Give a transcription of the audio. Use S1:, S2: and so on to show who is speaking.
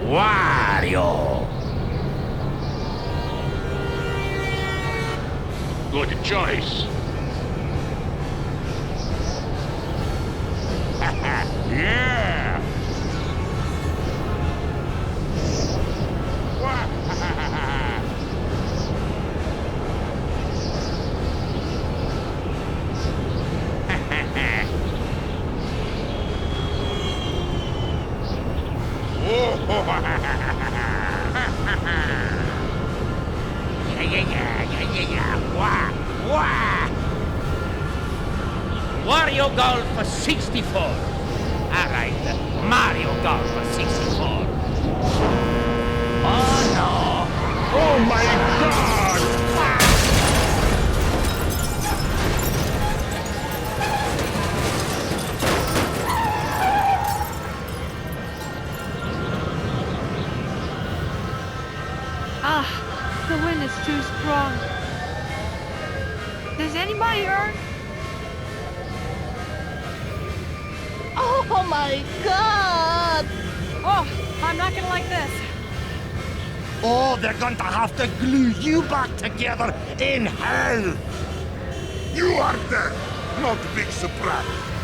S1: Wario.
S2: Good choice.
S1: Yeah. Yeah. Wah, wah. Wario Golf 64. Alright, Mario Golf 64. Oh no!
S2: Oh my God!
S3: The wind is too strong. Does anybody hurt?
S4: Oh my God!
S3: Oh, I'm not gonna like this.
S1: Oh, they're going to have to glue you back together in hell!
S2: You are dead! Not big surprise.